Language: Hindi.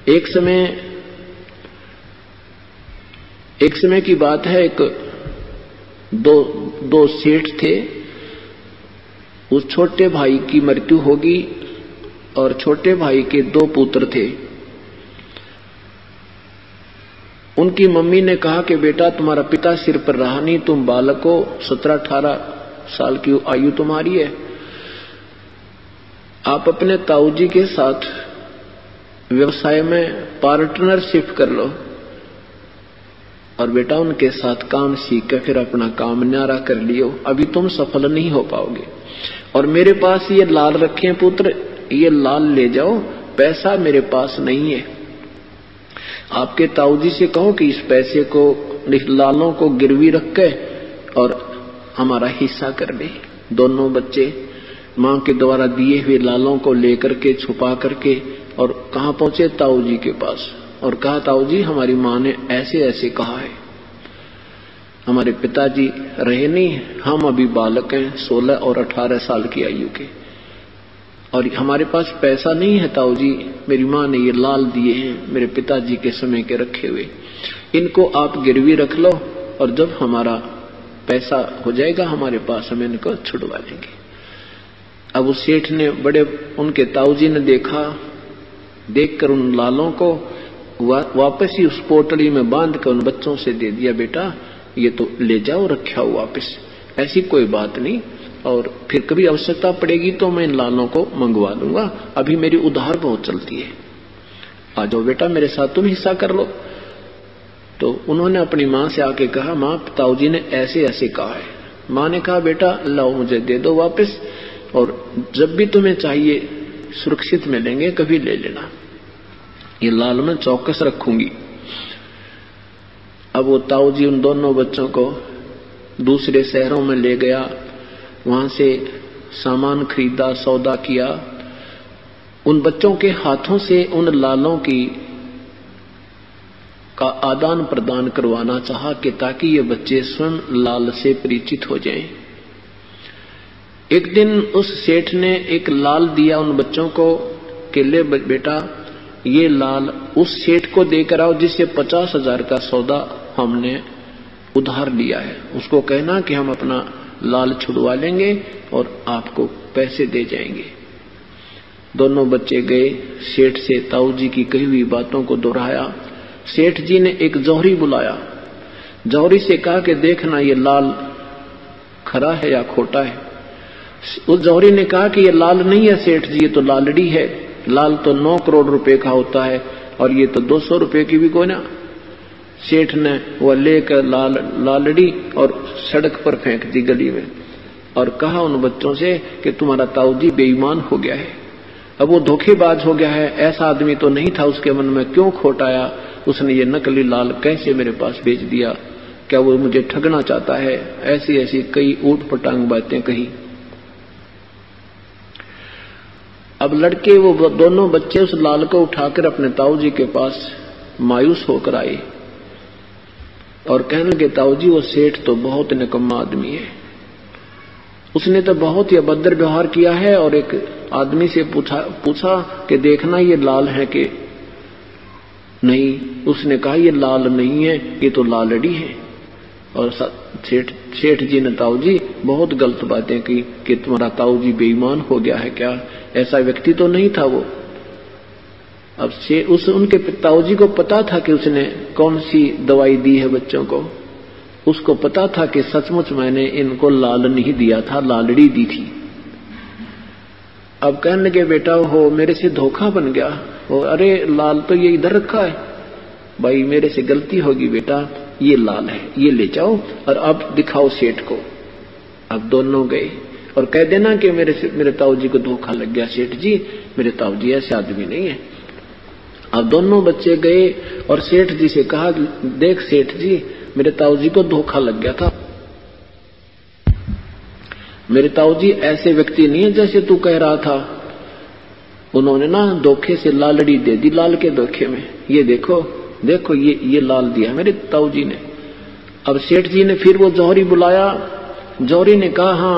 एक समय की बात है, दो सेठ थे। उस छोटे भाई की मृत्यु होगी और छोटे भाई के 2 पुत्र थे। उनकी मम्मी ने कहा कि बेटा तुम्हारा पिता सिर पर रहा नहीं, तुम बालक हो, 17-18 साल की आयु तुम्हारी है, आप अपने ताऊजी के साथ व्यवसाय में पार्टनरशिप कर लो और बेटा उनके साथ काम सीख कर फिर अपना काम न्यारा कर लियो, अभी तुम सफल नहीं हो पाओगे। और मेरे पास ये लाल रखे हैं पुत्र, ये लाल ले जाओ, पैसा मेरे पास नहीं है। आपके ताऊजी से कहो कि इस पैसे को, लालों को गिरवी रख के और हमारा हिस्सा कर दे। दोनों बच्चे मां के द्वारा दिए हुए लालों को लेकर के छुपा करके और कहां पहुंचे? ताऊजी के पास। और कहा ताऊजी हमारी मां ने ऐसे ऐसे कहा है, हमारे पिताजी रहे नहीं, हम अभी बालक हैं 16 और 18 साल की आयु के, और हमारे पास पैसा नहीं है ताऊजी, मेरी मां ने ये लाल दिए हैं मेरे पिताजी के समय के रखे हुए, इनको आप गिरवी रख लो और जब हमारा पैसा हो जाएगा हमारे पास हम इनको छुड़वा लेंगे। अब उस सेठ ने बड़े, उनके ताऊजी ने देखकर उन लालों को वापस ही उस पोटली में बांध कर उन बच्चों से दे दिया, बेटा ये तो ले जाओ, रखा हो वापस, ऐसी कोई बात नहीं, और फिर कभी आवश्यकता पड़ेगी तो मैं इन लालों को मंगवा लूंगा, अभी मेरी उधार बहुत चलती है, आ जाओ बेटा मेरे साथ, तुम हिस्सा कर लो। तो उन्होंने अपनी मां से आके कहा, मां ताऊजी ने ऐसे ऐसे कहा है। मां ने कहा बेटा लाओ मुझे दे दो वापस, और जब भी तुम्हें चाहिए सुरक्षित मिलेंगे, कभी ले लेना, ये लाल मैं चौकस रखूंगी। अब वो ताऊजी उन दोनों बच्चों को दूसरे शहरों में ले गया, वहां से सामान खरीदा, सौदा किया, उन बच्चों के हाथों से उन लालों का आदान प्रदान करवाना चाहा कि ताकि ये बच्चे स्वयं लाल से परिचित हो जाएं। एक दिन उस सेठ ने एक लाल दिया उन बच्चों को कि ले बेटा ये लाल उस सेठ को देकर आओ जिससे 50,000 का सौदा हमने उधार लिया है, उसको कहना कि हम अपना लाल छुड़वा लेंगे और आपको पैसे दे जाएंगे। दोनों बच्चे गए, सेठ से ताऊजी की कही हुई बातों को दोहराया। सेठ जी ने एक जौहरी बुलाया, जौहरी से कहा कि देखना ये लाल खरा है या खोटा है। उस जौहरी ने कहा कि ये लाल नहीं है सेठ जी, ये तो लालड़ी है, लाल तो 9 करोड़ रुपए का होता है और ये तो 200 रुपए की भी कोई ना। सेठ ने वह लेकर लालड़ी और सड़क पर फेंक दी गली में और कहा उन बच्चों से कि तुम्हारा ताऊजी बेईमान हो गया है, अब वो धोखेबाज हो गया है, ऐसा आदमी तो नहीं था, उसके मन में क्यों खोट आया, उसने ये नकली लाल कैसे मेरे पास भेज दिया, क्या वो मुझे ठगना चाहता है? ऐसी ऐसी कई ऊट पटांग बातें कही। अब लड़के वो दोनों बच्चे उस लाल को उठाकर अपने ताऊजी के पास मायूस होकर आए और कहने लगे ताऊजी वो सेठ तो बहुत निकम्मा आदमी है, उसने तो बहुत ही अभद्र व्यवहार किया है, और एक आदमी से पूछा कि देखना ये लाल है कि नहीं, उसने कहा ये लाल नहीं है, ये तो लालड़ी है। और सेठ जी ने ताऊजी बहुत गलत बातें की कि तुम्हारा ताऊजी बेईमान हो गया है क्या, ऐसा व्यक्ति तो नहीं था वो। अब उनके ताऊजी को पता था कि उसने कौन सी दवाई दी है बच्चों को, उसको पता था कि सचमुच मैंने इनको लाल नहीं दिया था, लालड़ी दी थी। अब कहने लगे बेटा हो मेरे से धोखा बन गया, वो अरे लाल तो ये इधर रखा है, भाई मेरे से गलती होगी बेटा, ये लाल है, ये ले जाओ और अब दिखाओ सेठ को। अब दोनों गए और कह देना कि मेरे ताऊजी को धोखा लग गया सेठ जी, मेरे ताऊजी ऐसे आदमी नहीं है। अब दोनों बच्चे गए और सेठ जी से कहा देख सेठ जी मेरे ताऊजी को धोखा लग गया था, मेरे ताऊजी ऐसे व्यक्ति नहीं है जैसे तू कह रहा था, उन्होंने ना धोखे से लालड़ी दे दी, लाल के धोखे में, ये देखो देखो ये लाल दिया मेरे ताऊजी ने। अब सेठ जी ने फिर वो जौहरी बुलाया, जौहरी ने कहा हाँ